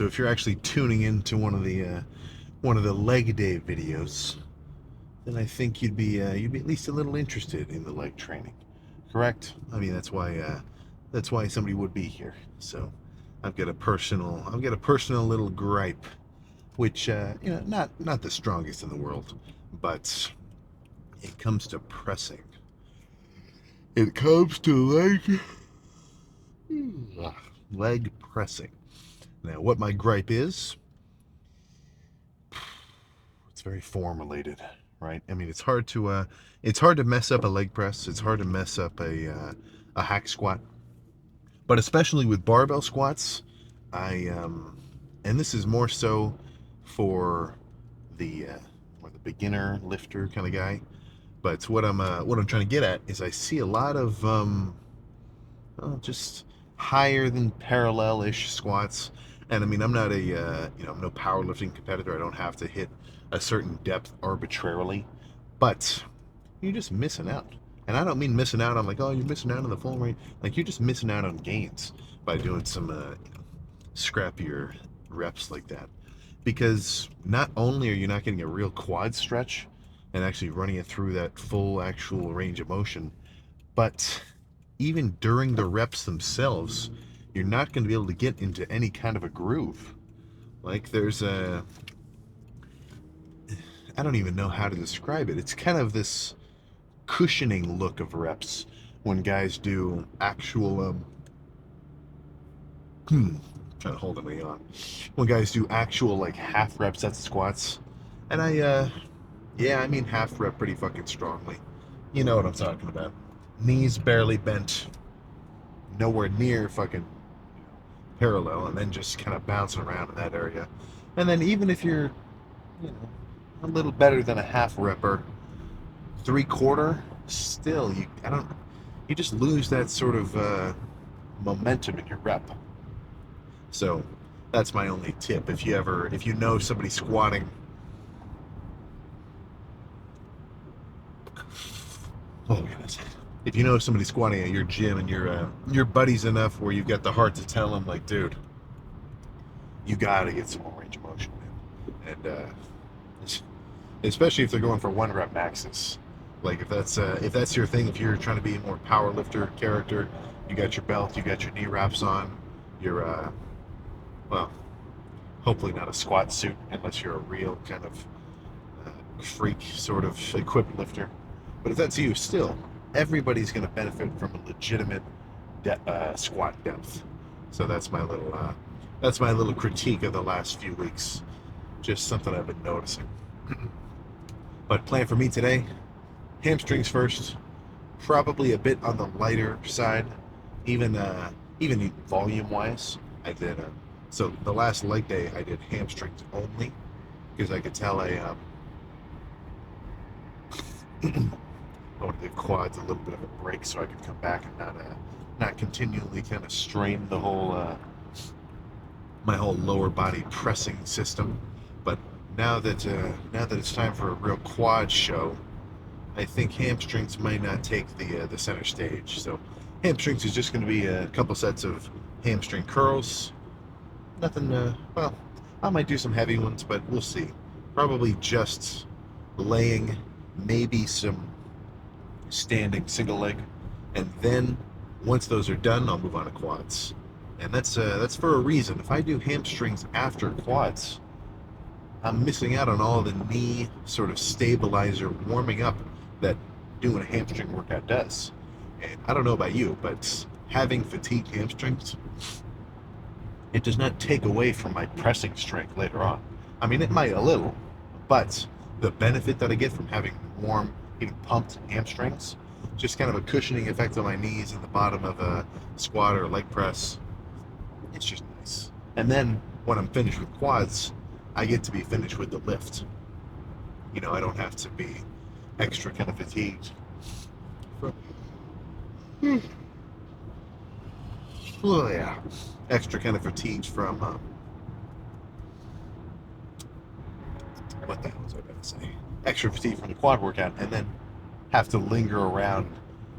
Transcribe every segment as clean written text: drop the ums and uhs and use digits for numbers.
So if you're actually tuning into one of the leg day videos, then I think you'd be at least a little interested in the leg training. Correct? I mean that's why somebody would be here. So I've got a personal little gripe, which not the strongest in the world, but it comes to pressing. It comes to leg pressing. Now, what my gripe is, it's very form related, right? I mean, it's hard to mess up a leg press. It's hard to mess up a hack squat, but especially with barbell squats, and this is more so for the more the beginner lifter kind of guy. But what I'm trying to get at is I see a lot of just higher than parallel-ish squats. And I mean, I'm not I'm no powerlifting competitor. I don't have to hit a certain depth arbitrarily, but you're just missing out. And I don't mean missing out on like, oh, you're missing out on the full range. Like you're just missing out on gains by doing some scrappier reps like that. Because not only are you not getting a real quad stretch and actually running it through that full actual range of motion, but even during the reps themselves, you're not going to be able to get into any kind of a groove. Like there's a, I don't even know how to describe it. It's kind of this cushioning look of reps when guys do actual, trying to hold it on. When guys do actual like half rep sets of squats, and yeah, I mean half rep pretty fucking strongly. You know what I'm talking about. Knees barely bent, nowhere near fucking parallel, and then just kind of bouncing around in that area. And then even if you're, you know, a little better than a half repper, 3/4, still you just lose that sort of momentum in your rep. So that's my only tip. If you know somebody squatting, oh goodness, if you know somebody squatting at your gym and you're buddies enough where you've got the heart to tell them like, dude, you gotta get some more range of motion, man. And especially if they're going for one rep maxes. Like if that's your thing, if you're trying to be a more power lifter character, you got your belt, you got your knee wraps on, you're well, hopefully not a squat suit unless you're a real kind of freak sort of equipped lifter. But if that's you, still, everybody's going to benefit from a legitimate squat depth. So that's my little critique of the last few weeks. Just something I've been noticing. But plan for me today: hamstrings first, probably a bit on the lighter side, even even volume wise. I did so the last leg day I did hamstrings only because I could tell I wanted to give quads a little bit of a break so I could come back and not continually kind of strain the whole my whole lower body pressing system. But now that it's time for a real quad show, I think hamstrings might not take the center stage. So hamstrings is just going to be a couple sets of hamstring curls. Nothing. Well, I might do some heavy ones, but we'll see. Probably just laying, maybe some standing single leg, and then once those are done, I'll move on to quads. And that's for a reason. If I do hamstrings after quads, I'm missing out on all the knee sort of stabilizer warming up that doing a hamstring workout does. And I don't know about you, but having fatigued hamstrings, it does not take away from my pressing strength later on. I mean, it might a little, but the benefit that I get from having warm, even pumped hamstrings, just kind of a cushioning effect on my knees and the bottom of a squat or a leg press, it's just nice. And then when I'm finished with quads, I get to be finished with the lift. You know, I don't have to be extra kind of fatigued. Oh yeah, extra kind of fatigued from what the hell was I going to say? Extra fatigue from the quad workout, and then have to linger around.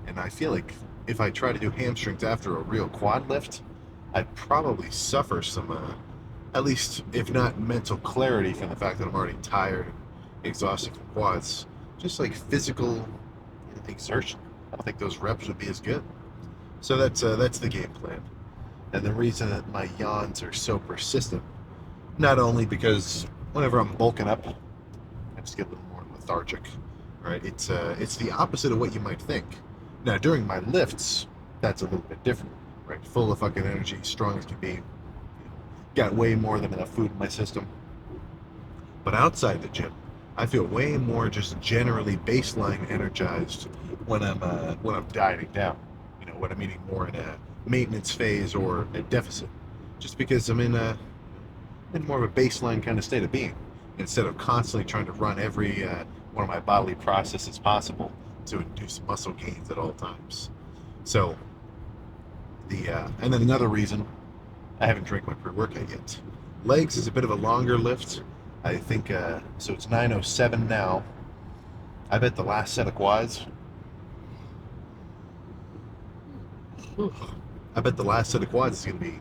And I feel like if I try to do hamstrings after a real quad lift, I'd probably suffer at least if not mental clarity from the fact that I'm already tired and exhausted from quads, just like physical exertion. I don't think those reps would be as good. So that's the game plan. And the reason that my yawns are so persistent, not only because whenever I'm bulking up, I just get a little more lethargic, right? It's the opposite of what you might think. Now during my lifts, that's a little bit different, right? Full of fucking energy, strong as can be, got way more than enough food in my system. But outside the gym, I feel way more just generally baseline energized when I'm dieting down. You know, when I'm eating more in a maintenance phase or a deficit, just because I'm in more of a baseline kind of state of being, instead of constantly trying to run every one of my bodily processes possible to induce muscle gains at all times. So and then another reason I haven't drank my pre-workout yet. Legs is a bit of a longer lift. I think so. It's 9:07 now. I bet the last set of quads. I bet the last set of quads is going to be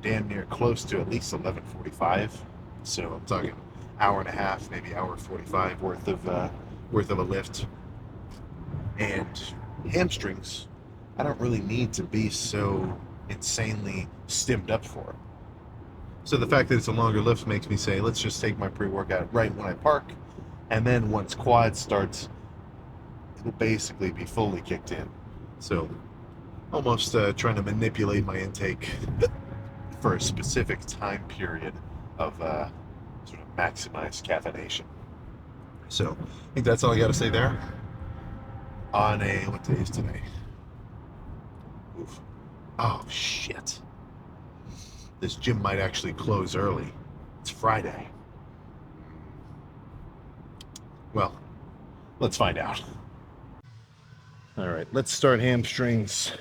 damn near close to at least 11:45. So I'm talking hour and a half, maybe hour 45 worth of a lift. And hamstrings, I don't really need to be so insanely stimmed up for it. So the fact that it's a longer lift makes me say, let's just take my pre-workout right when I park, and then once quad starts, it'll basically be fully kicked in. So almost trying to manipulate my intake for a specific time period of sort of maximized caffeination. So I think that's all I got to say there. On a, what day is today? Oof. Oh shit! This gym might actually close early. It's Friday. Well, let's find out. All right, let's start hamstrings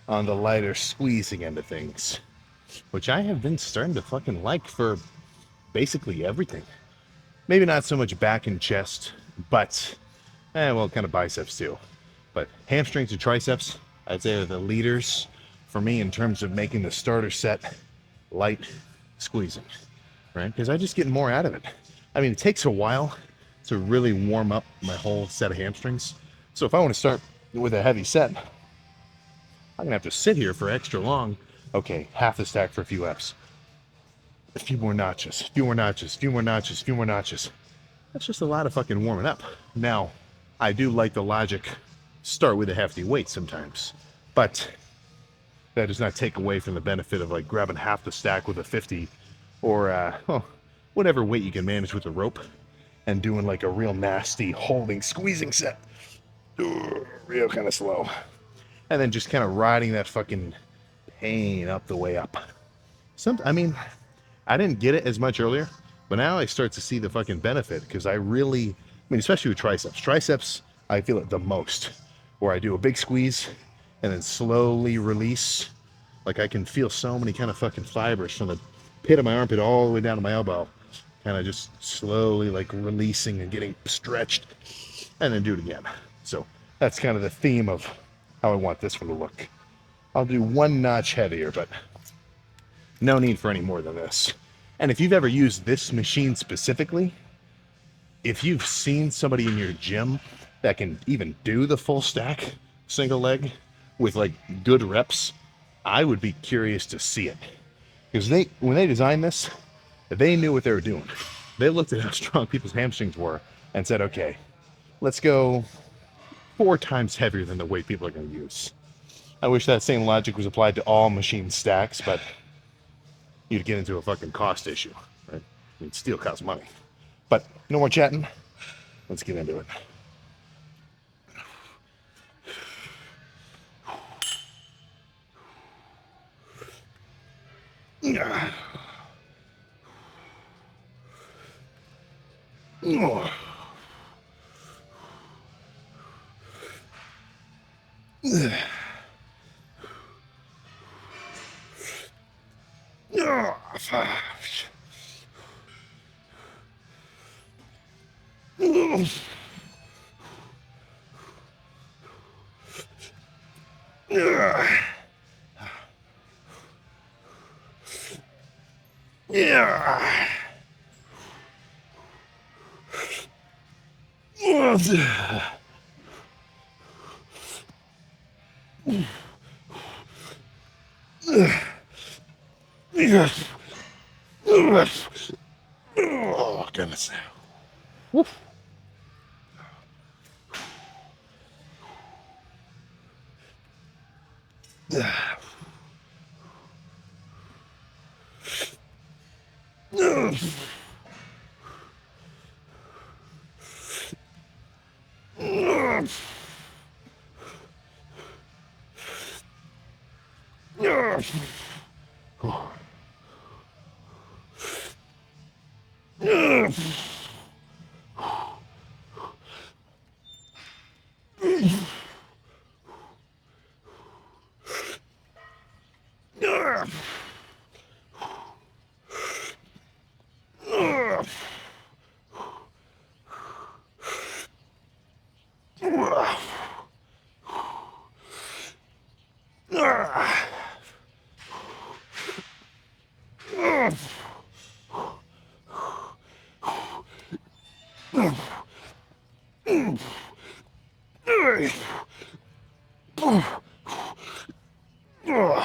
on the lighter squeezing end of things, which I have been starting to fucking like for basically everything. Maybe not so much back and chest, but, well, kind of biceps too. But hamstrings and triceps, I'd say are the leaders for me in terms of making the starter set light squeezing, right? Because I just get more out of it. I mean, it takes a while to really warm up my whole set of hamstrings. So if I want to start with a heavy set, I'm gonna have to sit here for extra long. Okay, half the stack for a few reps. A few more notches, few more notches, few more notches, few more notches. That's just a lot of fucking warming up. Now, I do like the logic, start with a hefty weight sometimes, but that does not take away from the benefit of like grabbing half the stack with a 50 or well, whatever weight you can manage with a rope and doing like a real nasty holding squeezing set. Real kind of slow. And then just kind of riding that fucking pain up the way up. I mean, I didn't get it as much earlier, but now I start to see the fucking benefit because I mean, especially with triceps. Triceps, I feel it the most, where I do a big squeeze and then slowly release. Like I can feel so many kind of fucking fibers from the pit of my armpit all the way down to my elbow, kind of just slowly like releasing and getting stretched, and then do it again. So that's kind of the theme of how I want this one to look. I'll do one notch heavier, but no need for any more than this. And if you've ever used this machine specifically, if you've seen somebody in your gym that can even do the full stack single leg with like good reps, I would be curious to see it. Because when they designed this, they knew what they were doing. They looked at how strong people's hamstrings were and said, okay, let's go 4 times heavier than the weight people are going to use. I wish that same logic was applied to all machine stacks, but you'd get into a fucking cost issue, right? I mean, steel costs money. But no more chatting. Let's get into it. Yeah. Oh, goodness. Woof.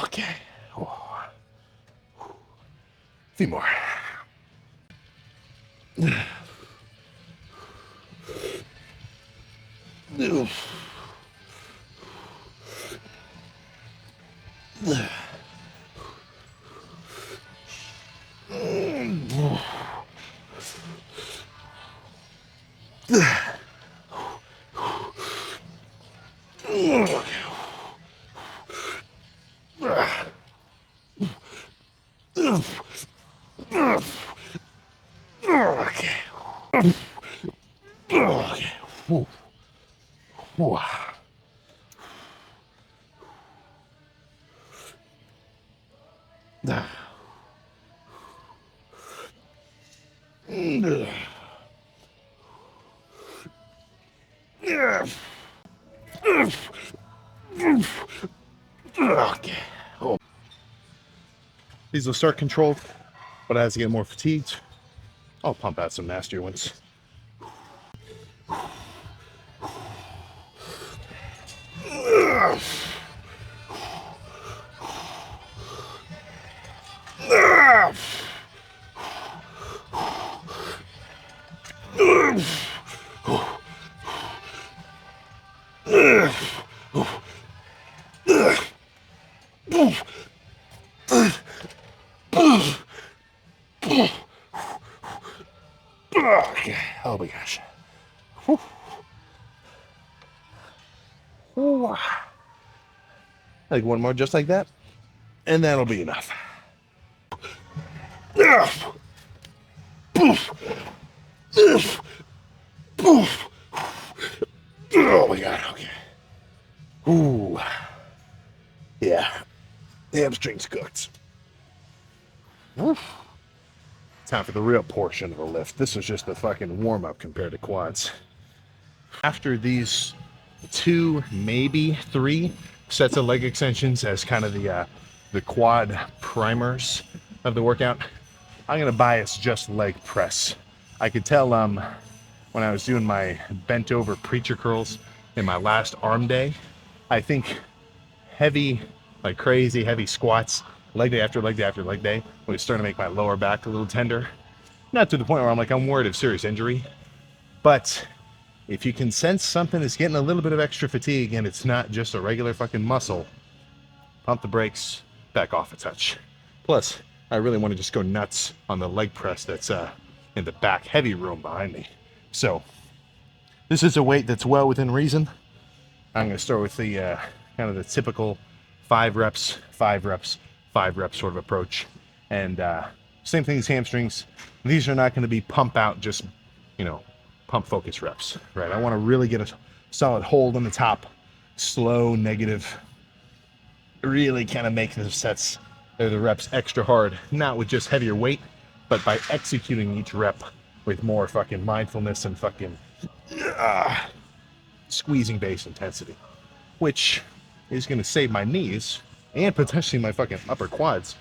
Okay. A few more. Okay. Okay. Whew. Whew. Okay. These will start controlled, but as I get more fatigued, I'll pump out some nastier ones. Okay. Oh my gosh. Whew. Whew. Like one more just like that, and that'll be enough. Oh my god, okay. Ooh. Yeah. The hamstring's cooked. Oof. Time for the real portion of the lift. This was just the fucking warm-up compared to quads. After these 2, maybe 3 sets of leg extensions as kind of the quad primers of the workout, I'm gonna bias just leg press. I could tell when I was doing my bent over preacher curls in my last arm day, I think heavy, like crazy heavy squats, leg day after leg day after leg day, was starting to make my lower back a little tender. Not to the point where I'm worried of serious injury, but if you can sense something is getting a little bit of extra fatigue and it's not just a regular fucking muscle, pump the brakes, back off a touch. Plus, I really want to just go nuts on the leg press that's in the back heavy room behind me. So, this is a weight that's well within reason. I'm going to start with the kind of the typical 5 reps, 5 reps, 5 reps sort of approach. And same thing as hamstrings. These are not going to be pump out, just, pump focus reps, right? I want to really get a solid hold on the top, slow, negative, really kind of make the sets or the reps extra hard, not with just heavier weight, but by executing each rep with more fucking mindfulness and fucking squeezing base intensity, which is going to save my knees and potentially my fucking upper quads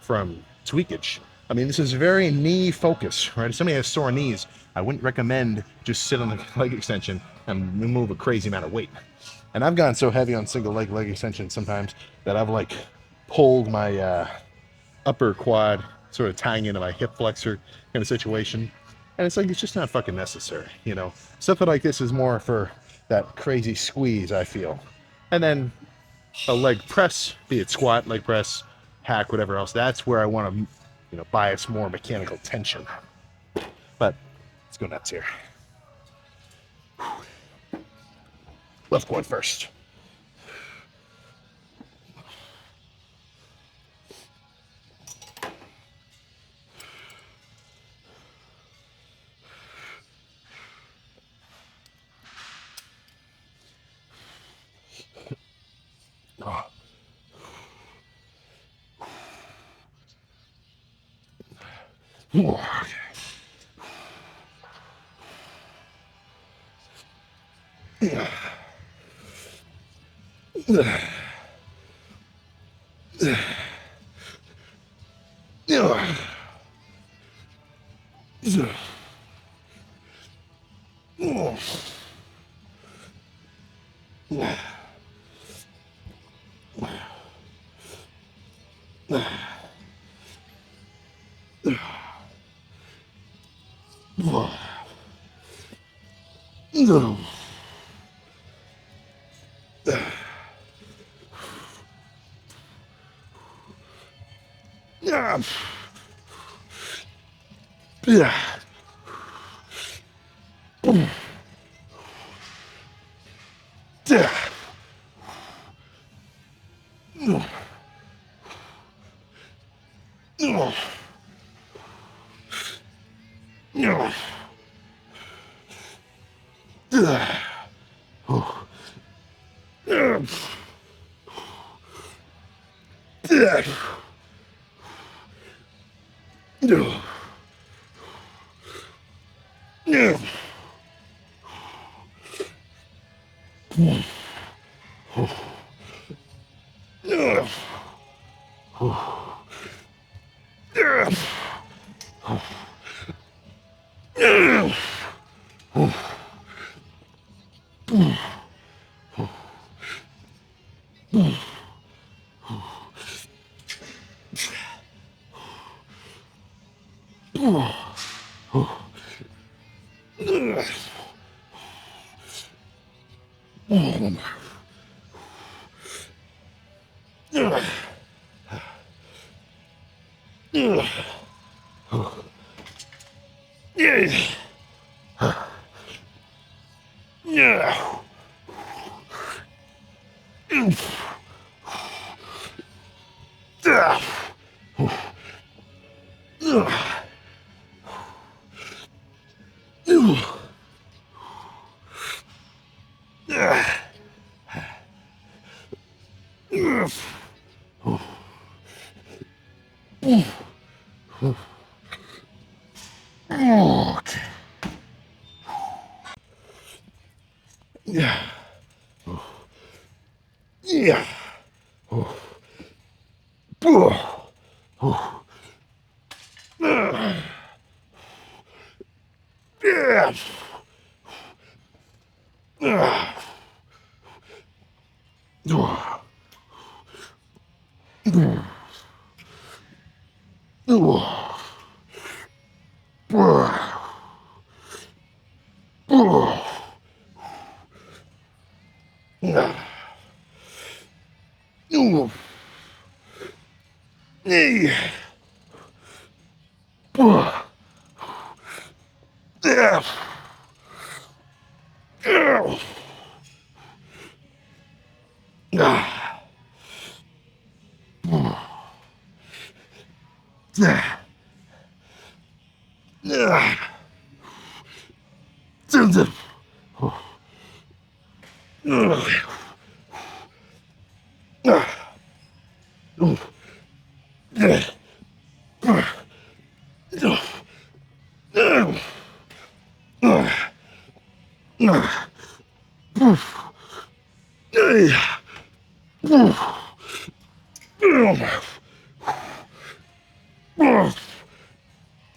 from tweakage. I mean, this is very knee focused, right? If somebody has sore knees, I wouldn't recommend just sit on the leg extension and remove a crazy amount of weight. And I've gone so heavy on single leg extension sometimes that I've like pulled my upper quad, sort of tying into my hip flexor kind of situation. And it's like, it's just not fucking necessary, you know? Something like this is more for that crazy squeeze, I feel. And then a leg press, be it squat, leg press, hack, whatever else, that's where I want to, you know, bias more mechanical tension. But let's go nuts here. Left quad first. Oh. Okay. Okay. Yeah. Yeah.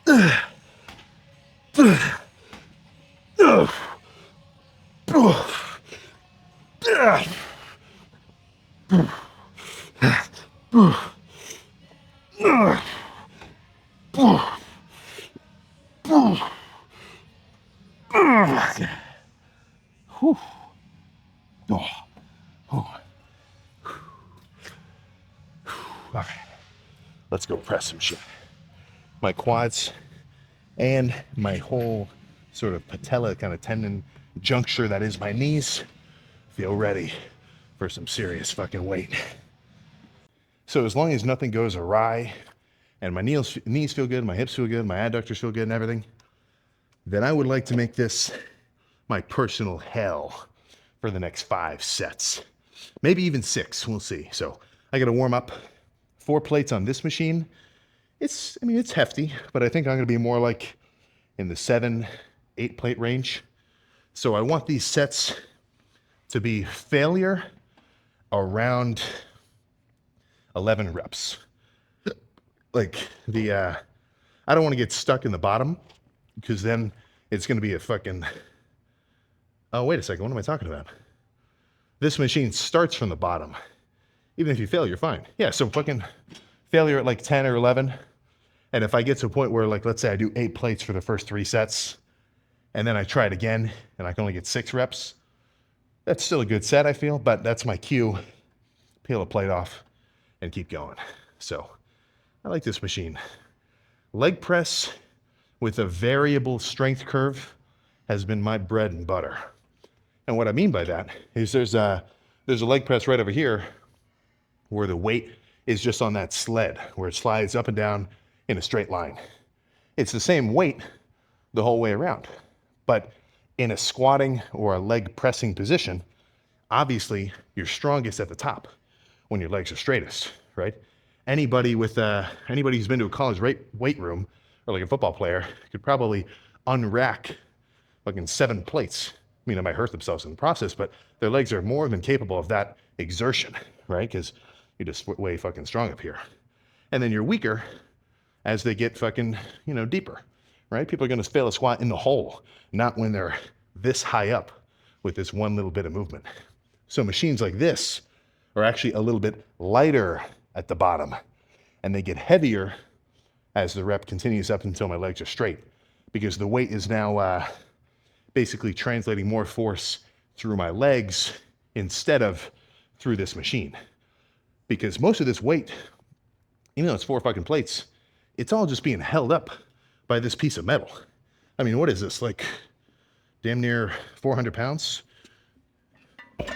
Okay, let's go press some shit. My quads and my whole sort of patella kind of tendon juncture that is my knees feel ready for some serious fucking weight. So as long as nothing goes awry and my knees feel good, my hips feel good, my adductors feel good and everything, then I would like to make this my personal hell for the next 5 sets. Maybe even 6, we'll see. So I gotta warm up 4 plates on this machine. It's hefty, but I think I'm gonna be more like in the 7, 8 plate range. So I want these sets to be failure around 11 reps. Like I don't want to get stuck in the bottom because then it's going to be a fucking, oh, wait a second. What am I talking about? This machine starts from the bottom. Even if you fail, you're fine. Yeah. So fucking failure at like 10 or 11. And if I get to a point where, like, let's say I do 8 plates for the first 3 sets and then I try it again and I can only get 6 reps, that's still a good set, I feel, but that's my cue. Peel a plate off and keep going. So I like this machine. Leg press with a variable strength curve has been my bread and butter. And what I mean by that is there's a leg press right over here where the weight is just on that sled, where it slides up and down in a straight line. It's the same weight the whole way around. But in a squatting or a leg pressing position, obviously you're strongest at the top when your legs are straightest, right? Anybody who's been to a college weight room or like a football player could probably unrack fucking 7 plates. I mean, they might hurt themselves in the process, but their legs are more than capable of that exertion, right? Because you're just way fucking strong up here. And then you're weaker as they get fucking, deeper, right? People are going to fail a squat in the hole, not when they're this high up with this one little bit of movement. So machines like this are actually a little bit lighter at the bottom, and they get heavier as the rep continues up until my legs are straight, because the weight is now basically translating more force through my legs instead of through this machine. Because most of this weight, even though it's 4 fucking plates, it's all just being held up by this piece of metal. I mean, what is this, like damn near 400 pounds? Right?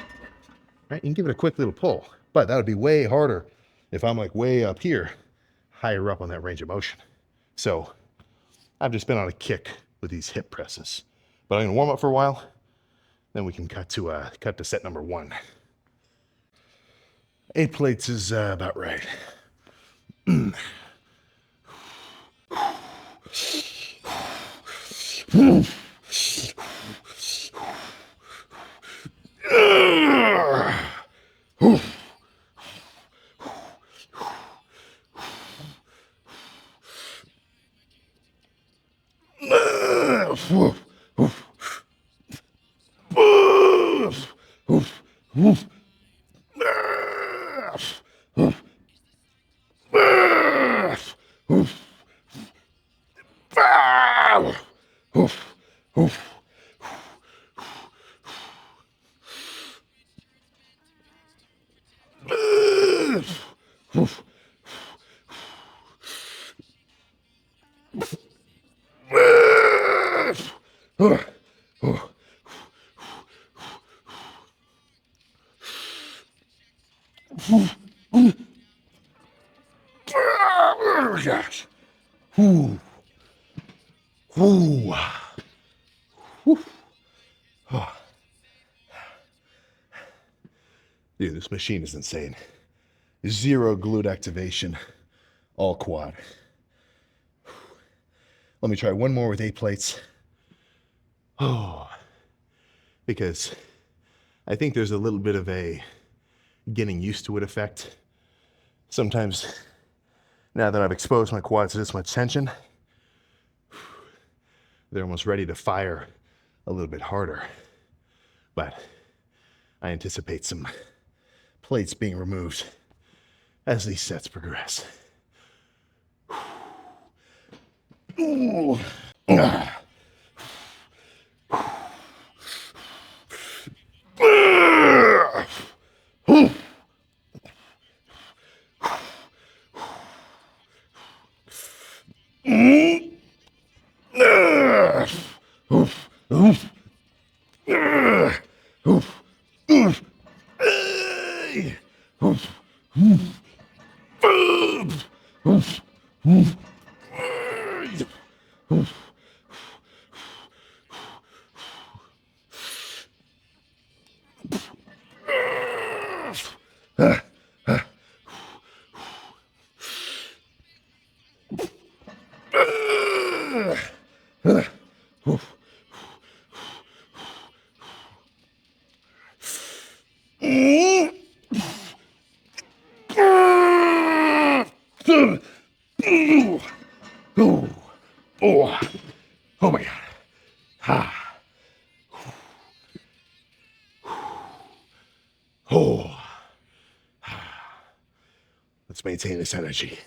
You can give it a quick little pull, but that would be way harder if I'm like way up here, higher up on that range of motion. So I've just been on a kick with these hip presses, but I'm gonna warm up for a while, then we can cut to set number 1. 8 plates is about right. Gosh. Ooh. Ooh. Oh. Dude, this machine is insane. 0 glute activation, all quad. Let me try one more with 8 plates. Oh, because I think there's a little bit of a getting used to it effect. Sometimes, now that I've exposed my quads to this much tension, They're almost ready to fire a little bit harder. But I anticipate some plates being removed as these sets progress. Ooh. Oh my God. Oh. Let's maintain this energy.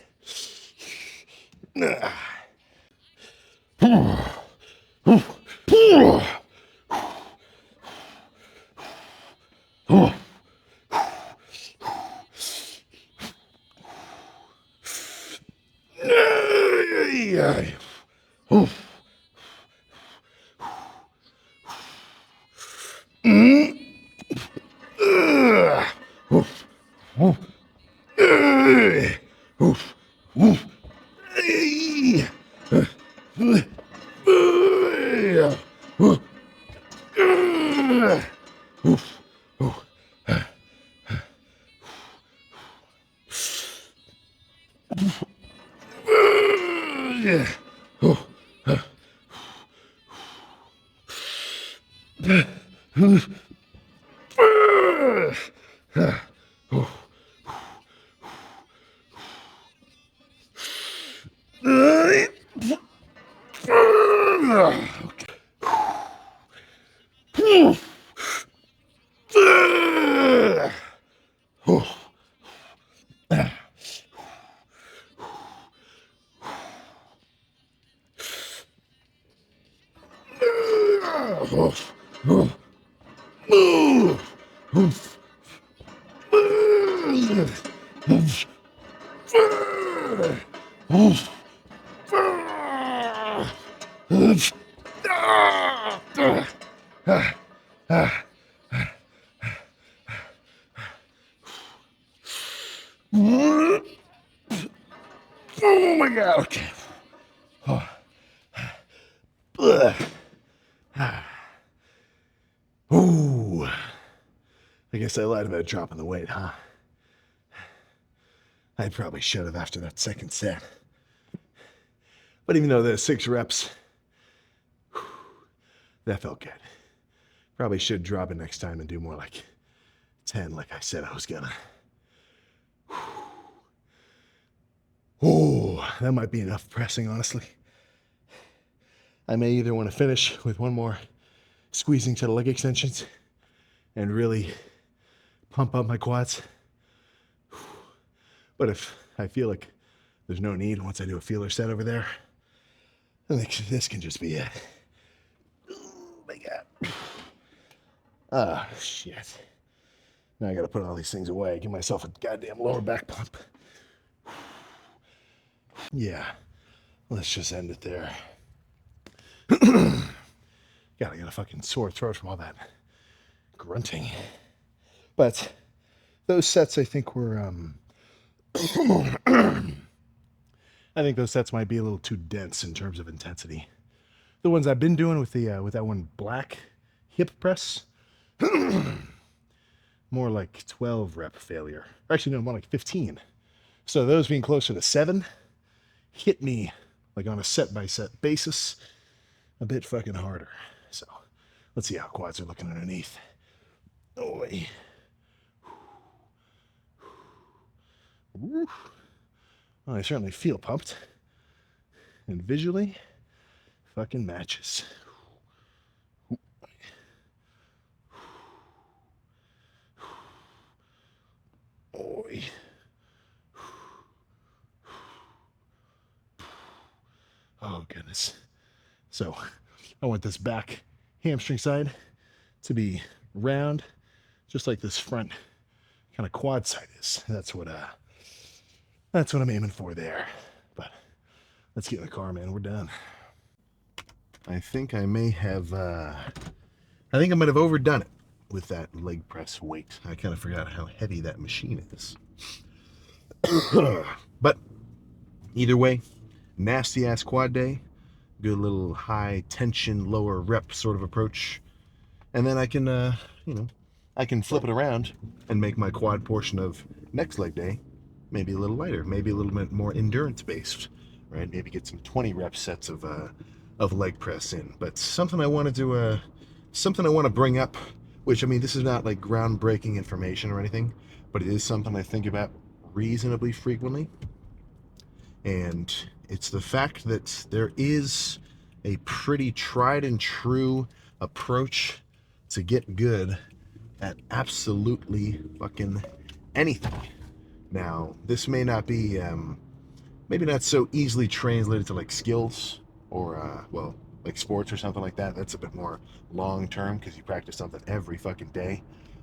Oh my God. Okay. Ooh. I guess I lied about dropping the weight, huh? I probably should have after that second set. But even though there's 6 reps, that felt good. Probably should drop it next time and do more like 10 like I said I was gonna. Oh, that might be enough pressing, honestly. I may either want to finish with one more squeezing to the leg extensions and really pump up my quads. But if I feel like there's no need once I do a feeler set over there, I think this can just be it. Oh my God. Ah, shit. Now I gotta put all these things away, give myself a goddamn lower back pump. Yeah, let's just end it there. God, I got a fucking sore throat from all that grunting. But those sets, I think, were I think those sets might be a little too dense in terms of intensity. The ones I've been doing with that one black hip press, more like 12 rep failure. Or actually, no, more like 15. So those being closer to 7 hit me like on a set by set basis a bit fucking harder. So let's see how quads are looking underneath. Oh, wait. Well, I certainly feel pumped. And visually, fucking matches. Boy. Oh, goodness. So I want this back hamstring side to be round, just like this front kind of quad side is. That's what I'm aiming for there. But let's get in the car, man. We're done. I think I may have I think I might have overdone it with that leg press weight. I kind of forgot how heavy that machine is. But either way, nasty ass quad day, good little high tension, lower rep sort of approach. And then I can, I can flip it around and make my quad portion of next leg day maybe a little lighter, maybe a little bit more endurance based, right? Maybe get some 20 rep sets of leg press in. But something I want to bring up, which I mean, this is not like groundbreaking information or anything, but it is something I think about reasonably frequently. And it's the fact that there is a pretty tried and true approach to get good at absolutely fucking anything. Now, this may not be, maybe not so easily translated to like skills or, well, like sports or something like that. That's a bit more long term because you practice something every fucking day.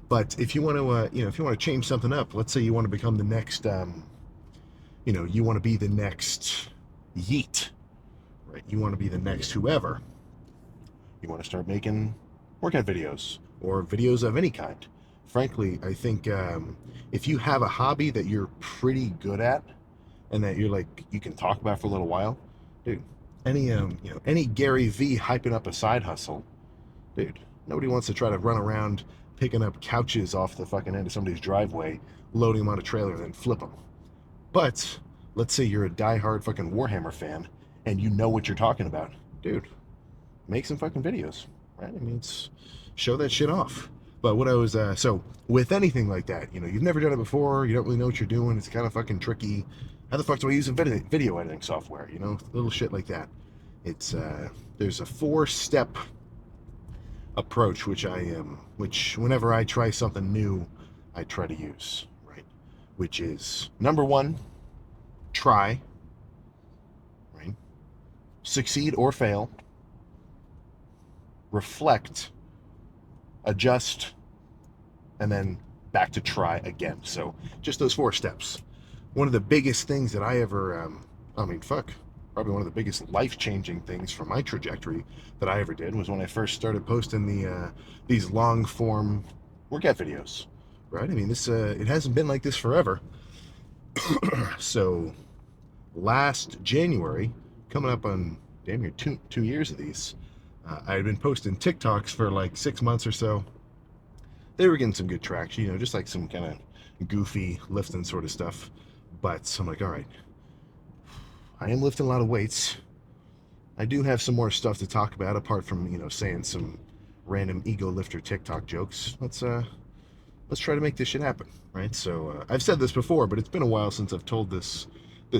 But if you want to, if you want to change something up, let's say you want to become the next, you want to be the next Yeet, right? You want to be the next whoever. You want to start making workout videos or videos of any kind. Frankly, I think if you have a hobby that you're pretty good at and that you can talk about for a little while, dude, any Gary V hyping up a side hustle, dude, nobody wants to try to run around picking up couches off the fucking end of somebody's driveway, loading them on a trailer, and then flip them. But let's say you're a diehard fucking Warhammer fan and you know what you're talking about, dude, make some fucking videos, right? I mean, show that shit off. But what I was, so with anything like that, you've never done it before, you don't really know what you're doing, it's kind of fucking tricky. How the fuck do I use a video editing software? Little shit like that. It's, there's a 4-step approach, which whenever I try something new, I try to use, right? Which is, number 1, try, right? Succeed or fail. Reflect, adjust, and then back to try again. So just those 4 steps. One of the biggest things that I ever, probably one of the biggest life-changing things from my trajectory that I ever did was when I first started posting these long-form workout videos, right? I mean, it hasn't been like this forever. So last January, coming up on damn near 2 years of these, I had been posting TikToks for like 6 months or so. They were getting some good traction, just like some kind of goofy lifting sort of stuff. But I'm like, all right, I am lifting a lot of weights. I do have some more stuff to talk about apart from, saying some random ego lifter TikTok jokes. Let's try to make this shit happen, right? So I've said this before, but it's been a while since I've told this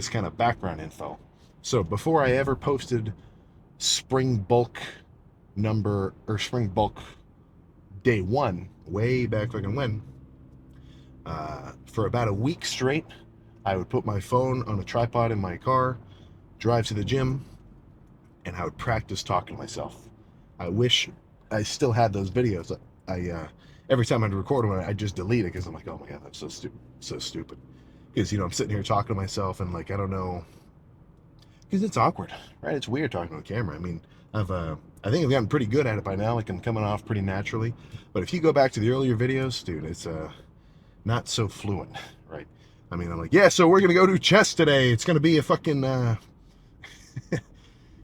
kind of background info. So before I ever posted spring bulk day 1, way back fucking when, for about a week straight, I would put my phone on a tripod in my car, drive to the gym, and I would practice talking to myself. I wish I still had those videos. Every time I'd record one, I'd just delete it because I'm like, oh my god, that's so stupid. Because I'm sitting here talking to myself and like I don't know, because it's awkward, right? It's weird talking to a camera. I mean, I think I've gotten pretty good at it by now. Like I'm coming off pretty naturally. But if you go back to the earlier videos, dude, it's not so fluent, right? I mean, I'm like, yeah, so we're gonna go do chest today. It's gonna be a fucking. It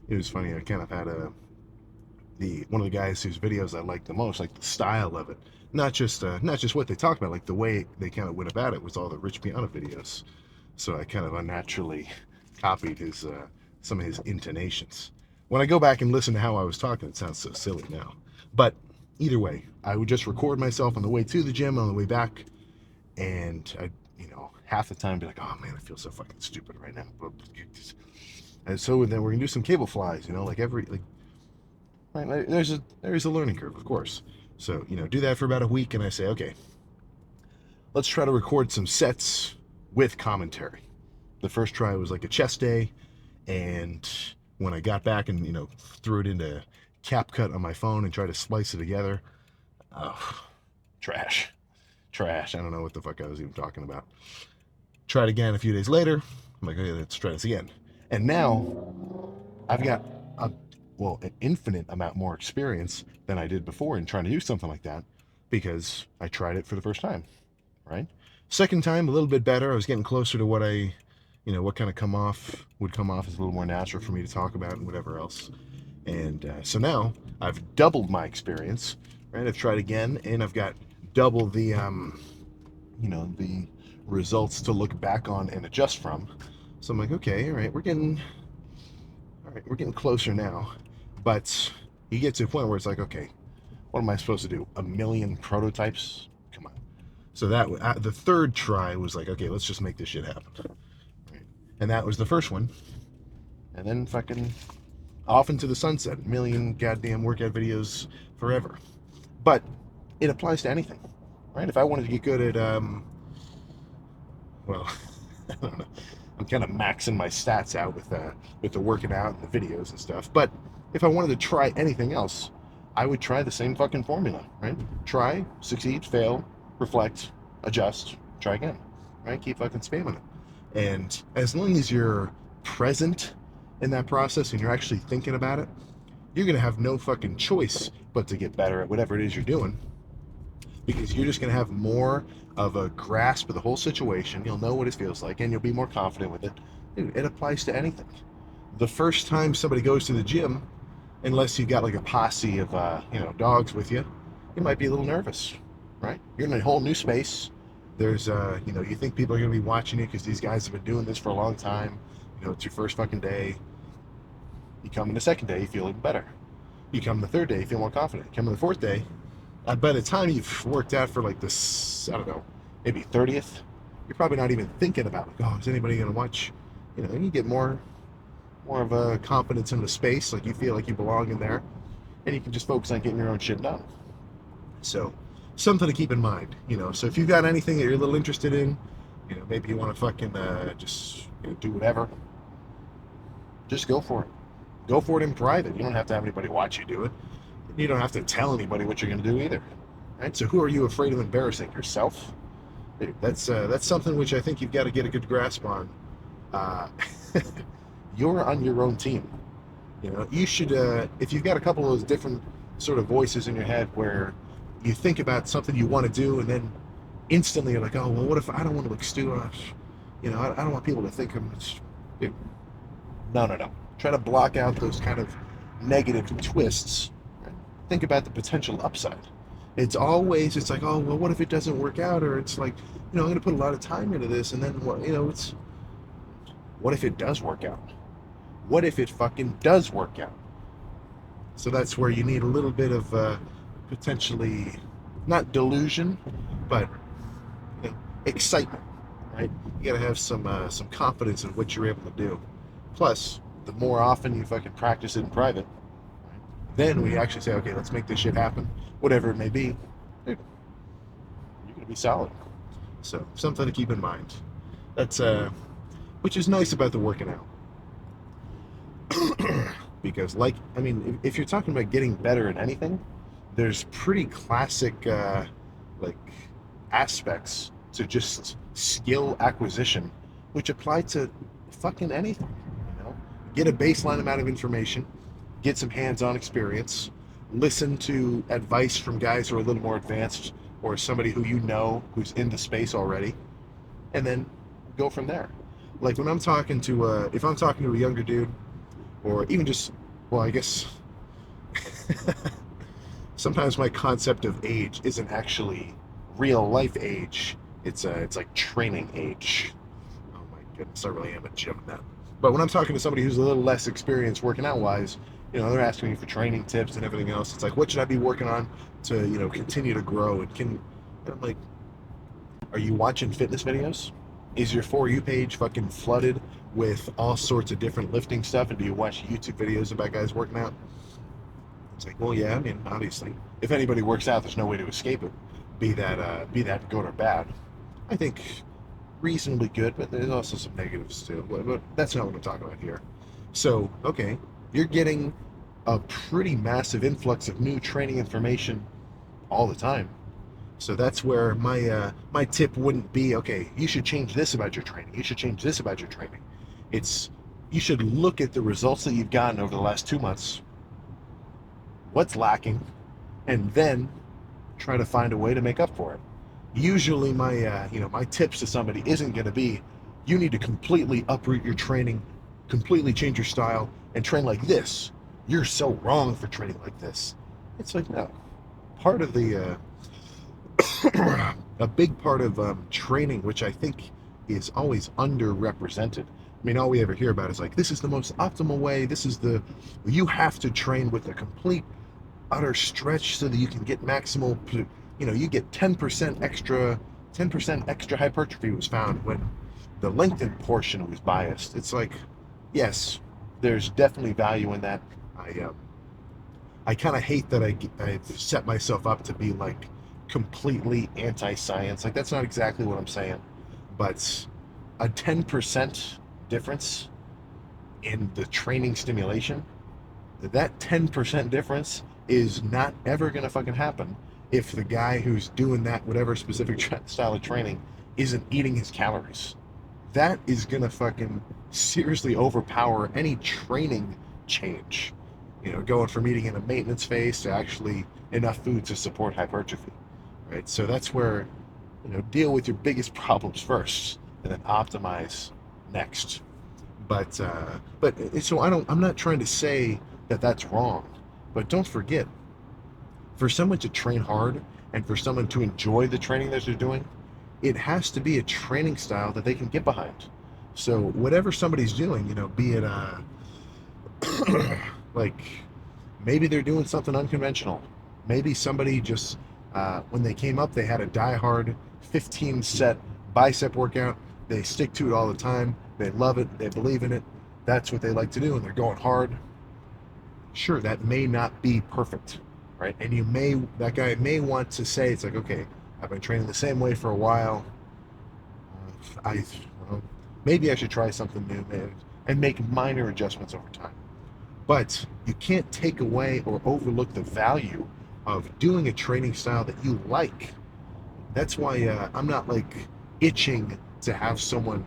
was funny. I kind of had one of the guys whose videos I liked the most, like the style of it, not just what they talked about, like the way they kind of went about it was all the Rich Piana videos. So I kind of unnaturally copied some of his intonations. When I go back and listen to how I was talking, it sounds so silly now. But either way, I would just record myself on the way to the gym, on the way back, and I, half the time be like, oh man, I feel so fucking stupid right now. And so then we're gonna do some cable flies, like right? There's a learning curve, of course. So, do that for about a week, and I say, okay, let's try to record some sets with commentary. The first try was like a chest day, and when I got back and, threw it into CapCut on my phone and tried to splice it together, oh, trash. Trash. I don't know what the fuck I was even talking about. Tried again a few days later. I'm like, okay, let's try this again. And now I've got a, an infinite amount more experience than I did before in trying to do something like that because I tried it for the first time, right? Second time, a little bit better. I was getting closer to what what kind of would come off as a little more natural for me to talk about and whatever else. And so now I've doubled my experience, right? I've tried again, and I've got double the results to look back on and adjust from. So I'm like, okay, all right, we're getting closer now. But you get to a point where it's like, okay, what am I supposed to do? A million prototypes? Come on. So that the third try was like, okay, let's just make this shit happen. Right. And that was the first one. And then fucking off into the sunset. A million goddamn workout videos forever. But it applies to anything, right? If I wanted to get good at, well, I don't know. I'm kind of maxing my stats out with the working out and the videos and stuff. But if I wanted to try anything else, I would try the same fucking formula, right? Try, succeed, fail, reflect, adjust, try again, right? Keep fucking spamming it. And as long as you're present in that process and you're actually thinking about it, you're gonna have no fucking choice but to get better at whatever it is you're doing, because you're just going to have more of a grasp of the whole situation. You'll know what it feels like, and you'll be more confident with it. Dude, it applies to anything. The first time somebody goes to the gym, unless you got like a posse of dogs with you, you might be a little nervous, right? You're in a whole new space. There's you think people are going to be watching you because these guys have been doing this for a long time. It's your first fucking day. You come in the second day, you feel even better. You come the third day, you feel more confident. You come in the fourth day, by the time you've worked out for like this, I don't know, maybe 30th, you're probably not even thinking about like, oh, is anybody going to watch? You get more of a confidence in the space, like you feel like you belong in there, and you can just focus on getting your own shit done. So, something to keep in mind, So if you've got anything that you're a little interested in, maybe you want to fucking just do whatever, just go for it. Go for it in private. You don't have to have anybody watch you do it. You don't have to tell anybody what you're going to do either, right? So who are you afraid of embarrassing? Yourself? Dude, that's something which I think you've got to get a good grasp on. Uh, you're on your own team. You should, if you've got a couple of those different sort of voices in your head where you think about something you want to do and then instantly you're like, oh, well, what if I don't want to look stupid? I don't want people to think I'm, dude, no. Try to block out those kind of negative twists. Think about the potential upside. It's like, oh, well, what if it doesn't work out? Or it's like, I'm going to put a lot of time into this, and then what if it does work out? What if it fucking does work out? So that's where you need a little bit of potentially not delusion, but excitement, right? You got to have some confidence in what you're able to do. Plus, the more often you fucking practice it in private, then we actually say, okay, let's make this shit happen, whatever it may be. Dude, you're gonna be solid. So something to keep in mind. That's which is nice about the working out, because if you're talking about getting better at anything, there's pretty classic like aspects to just skill acquisition, which apply to fucking anything. Get a baseline amount of information. Get some hands-on experience, listen to advice from guys who are a little more advanced or somebody who's in the space already, and then go from there. Like when I'm talking to, if I'm talking to a younger dude, or even just, well, I guess sometimes my concept of age isn't actually real life age. It's like training age. Oh my goodness, I really am a gym at that. But when I'm talking to somebody who's a little less experienced working out wise, they're asking me for training tips and everything else. It's like, what should I be working on to, continue to grow? And I'm like, are you watching fitness videos? Is your For You page fucking flooded with all sorts of different lifting stuff? And do you watch YouTube videos about guys working out? It's like, well, yeah, I mean, obviously, if anybody works out, there's no way to escape it. Be that good or bad. I think reasonably good, but there's also some negatives too. But that's not what I'm talking about here. So, okay, you're getting a pretty massive influx of new training information all the time. So that's where my tip wouldn't be, okay, you should change this about your training. You should change this about your training. It's you should look at the results that you've gotten over the last 2 months, what's lacking, and then try to find a way to make up for it. Usually, my tips to somebody isn't going to be, you need to completely uproot your training, completely change your style, and train like this. You're so wrong for training like this. It's like, no. Part of the a big part of training, which I think is always underrepresented. I mean, all we ever hear about is like, this is the most optimal way. You have to train with a complete utter stretch so that you can get maximal, you get 10% extra hypertrophy was found when the lengthened portion was biased. It's like, yes, there's definitely value in that. I kind of hate that I've set myself up to be like completely anti-science. Like, that's not exactly what I'm saying, but a 10% difference in the training stimulation, that 10% difference is not ever going to fucking happen if the guy who's doing that, whatever specific style of training, isn't eating his calories. That is going to fucking seriously overpower any training change. Going from eating in a maintenance phase to actually enough food to support hypertrophy, right? So that's where, deal with your biggest problems first and then optimize next. But so I'm not trying to say that that's wrong, but don't forget, for someone to train hard and for someone to enjoy the training that they're doing, it has to be a training style that they can get behind. So whatever somebody's doing, be it like maybe they're doing something unconventional. Maybe somebody just when they came up, they had a die-hard 15 set bicep workout. They stick to it all the time. They love it. They believe in it. That's what they like to do, and they're going hard. Sure, that may not be perfect, right? And that guy may want to say, it's like, okay, I've been training the same way for a while. I well, maybe I should try something new, and make minor adjustments over time. But you can't take away or overlook the value of doing a training style that you like. That's why I'm not like itching to have someone,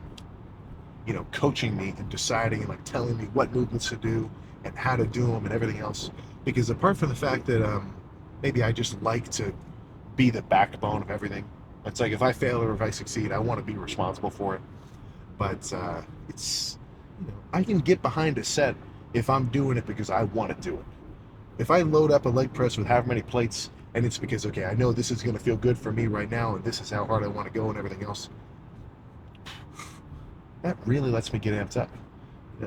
coaching me and deciding and like telling me what movements to do and how to do them and everything else. Because apart from the fact that maybe I just like to be the backbone of everything. It's like if I fail or if I succeed, I want to be responsible for it. But I can get behind a set if I'm doing it because I want to do it. If I load up a leg press with however many plates and it's because, okay, I know this is going to feel good for me right now and this is how hard I want to go and everything else, that really lets me get amped up.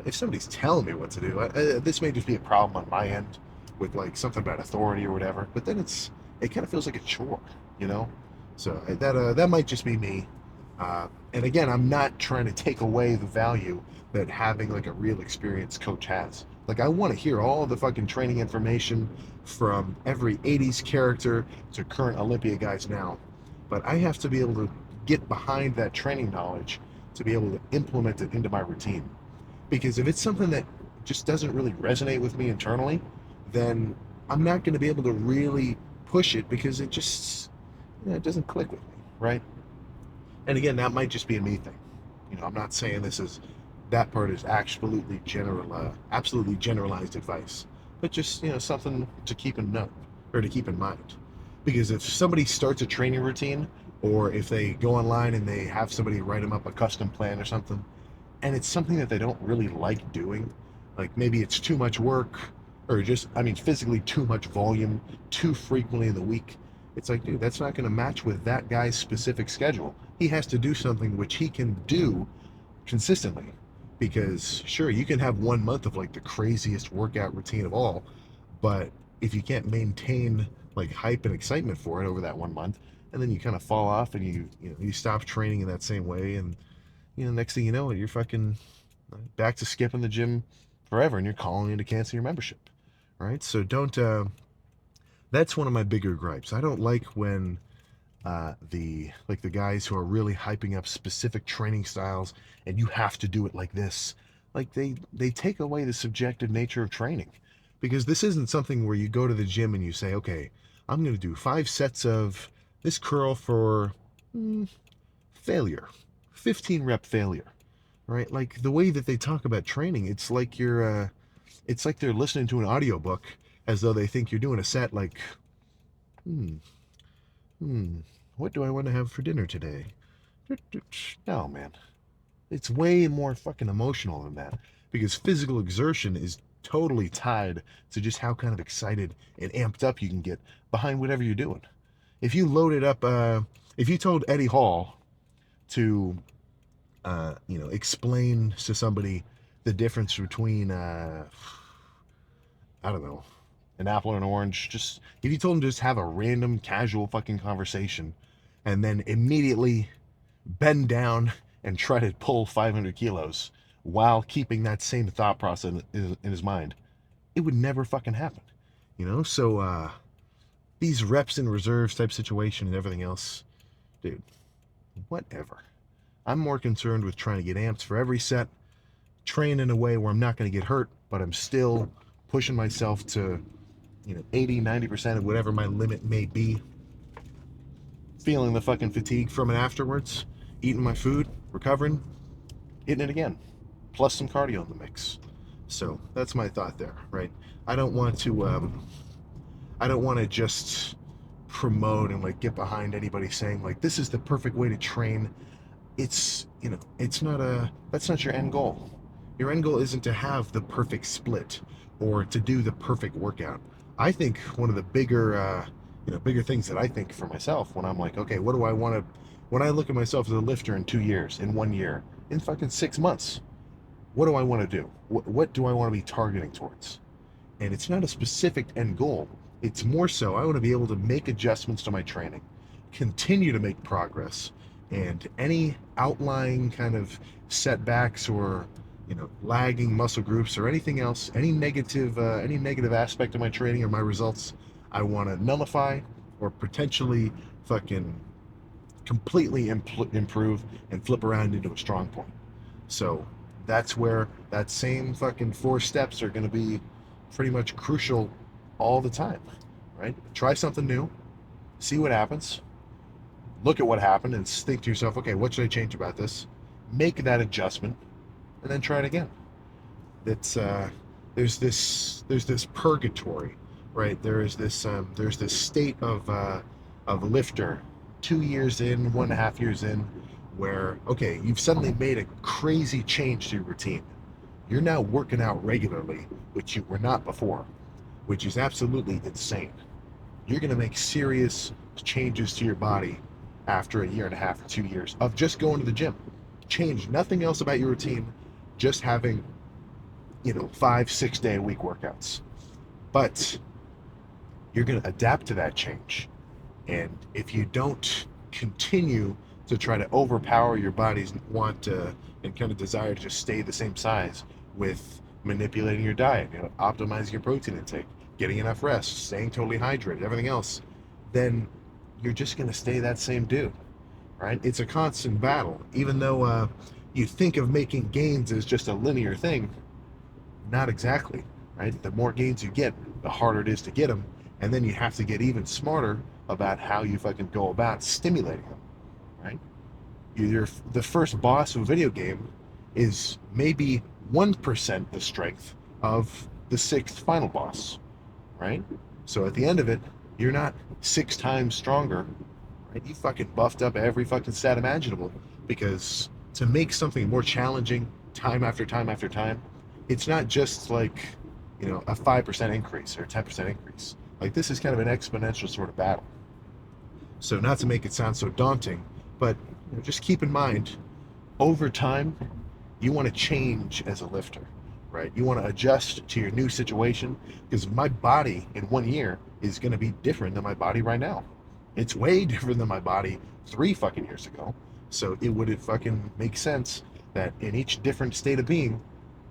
If somebody's telling me what to do, this may just be a problem on my end with like something about authority or whatever, but then it kind of feels like a chore, you know? So that might just be me. And again, I'm not trying to take away the value that having like a real experienced coach has. Like, I want to hear all the fucking training information from every 80s character to current Olympia guys now. But I have to be able to get behind that training knowledge to be able to implement it into my routine. Because if it's something that just doesn't really resonate with me internally, then I'm not going to be able to really push it because it doesn't click with me, right? And again, that might just be a me thing. I'm not saying that part is absolutely generalized advice, but just something to keep in note or to keep in mind. Because if somebody starts a training routine, or if they go online and they have somebody write them up a custom plan or something, and it's something that they don't really like doing, like maybe it's too much work, or just, I mean, physically too much volume, too frequently in the week. It's like, dude, that's not going to match with that guy's specific schedule. He has to do something which he can do consistently. Because sure, you can have 1 month of like the craziest workout routine of all, but if you can't maintain like hype and excitement for it over that 1 month, and then you kind of fall off and you stop training in that same way, and next thing you know, you're fucking back to skipping the gym forever, and you're calling in to cancel your membership, All right, so don't. That's one of my bigger gripes. I don't like when the guys who are really hyping up specific training styles and you have to do it like this. Like they take away the subjective nature of training, because this isn't something where you go to the gym and you say, okay, I'm going to do 5 sets of this curl for failure, 15 rep failure, right? Like the way that they talk about training, it's like they're listening to an audiobook as though they think you're doing a set like, hmm, hmm, what do I want to have for dinner today? No, man. It's way more fucking emotional than that, because physical exertion is totally tied to just how kind of excited and amped up you can get behind whatever you're doing. If you loaded up, if you told Eddie Hall to, explain to somebody the difference between, I don't know, an apple and an orange, just if you told him to just have a random casual fucking conversation and then immediately bend down and try to pull 500 kilos while keeping that same thought process in his mind, it would never fucking happen. So these reps in reserves type situation and everything else, dude, whatever. I'm more concerned with trying to get amped for every set, train in a way where I'm not going to get hurt, but I'm still pushing myself to 80-90% of whatever my limit may be, feeling the fucking fatigue from it afterwards, eating my food, recovering, hitting it again, plus some cardio in the mix. So that's my thought there, right? I don't want to, I don't want to just promote and like get behind anybody saying like this is the perfect way to train. It's not that's not your end goal. Your end goal isn't to have the perfect split or to do the perfect workout. I think one of the bigger things that I think for myself when I'm like, okay, what do I want to, when I look at myself as a lifter in 2 years, in 1 year, in fucking 6 months, what do I want to do? What do I want to be targeting towards? And it's not a specific end goal. It's more so I want to be able to make adjustments to my training, continue to make progress, and any outlying kind of setbacks or lagging muscle groups or anything else, any negative aspect of my training or my results, I want to nullify or potentially fucking completely improve and flip around into a strong point. So that's where that same fucking 4 steps are going to be pretty much crucial all the time, right? Try something new, see what happens, look at what happened, and think to yourself, okay, what should I change about this? Make that adjustment, and then try it again. It's there's this purgatory, right? There's this state of lifter, 2 years in, 1.5 years in, where okay, you've suddenly made a crazy change to your routine. You're now working out regularly, which you were not before, which is absolutely insane. You're going to make serious changes to your body after a year and a half or 2 years of just going to the gym. Change nothing else about your routine, just having 5-6 day a week workouts. But you're going to adapt to that change. And if you don't continue to try to overpower your body's want to and kind of desire to just stay the same size with manipulating your diet, optimizing your protein intake, getting enough rest, staying totally hydrated, everything else, then you're just going to stay that same dude, right? It's a constant battle. Even though you think of making gains as just a linear thing, not exactly, right? The more gains you get, the harder it is to get them, and then you have to get even smarter about how you fucking go about stimulating them, right? The first boss of a video game is maybe 1% the strength of the sixth final boss, right? So at the end of it, you're not 6 times stronger, right? You fucking buffed up every fucking stat imaginable, because to make something more challenging time after time after time, it's not just like, a 5% increase or a 10% increase. Like this is kind of an exponential sort of battle. So not to make it sound so daunting, but just keep in mind, over time, you want to change as a lifter, right? You want to adjust to your new situation, because my body in 1 year is going to be different than my body right now. It's way different than my body 3 fucking years ago. So it would fucking make sense that in each different state of being,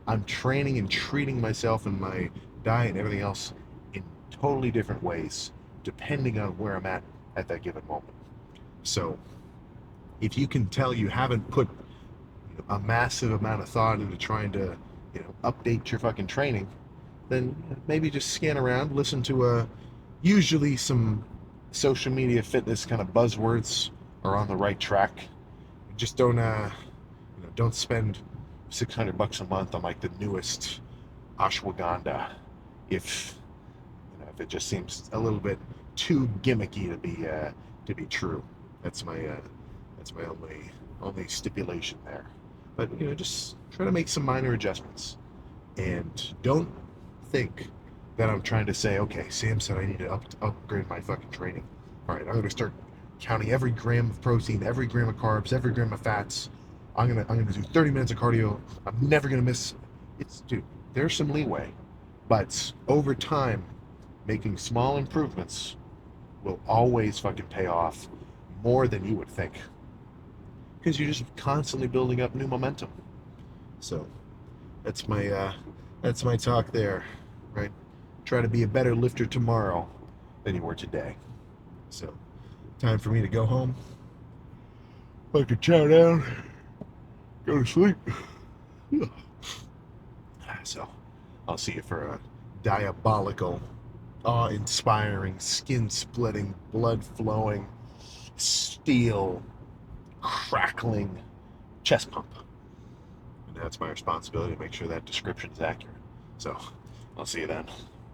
I'm training and treating myself and my diet and everything else in totally different ways, depending on where I'm at that given moment. So if you can tell you haven't put a massive amount of thought into trying to, update your fucking training, then maybe just scan around, listen to usually some social media fitness kind of buzzwords are on the right track. Just don't spend $600 a month on like the newest ashwagandha if if it just seems a little bit too gimmicky to be true. That's my only stipulation there. But just try to make some minor adjustments, and don't think that I'm trying to say, okay, Sam said I need to upgrade my fucking training. All right, I'm going to start counting every gram of protein, every gram of carbs, every gram of fats. I'm gonna do 30 minutes of cardio. I'm never gonna miss. Dude, there's some leeway, but over time, making small improvements will always fucking pay off more than you would think, because you're just constantly building up new momentum. So that's my talk there, right? Try to be a better lifter tomorrow than you were today. So time for me to go home. Like to chow down, go to sleep. So I'll see you for a diabolical, awe-inspiring, skin-splitting, blood-flowing, steel crackling chest pump. And that's my responsibility to make sure that description is accurate. So I'll see you then.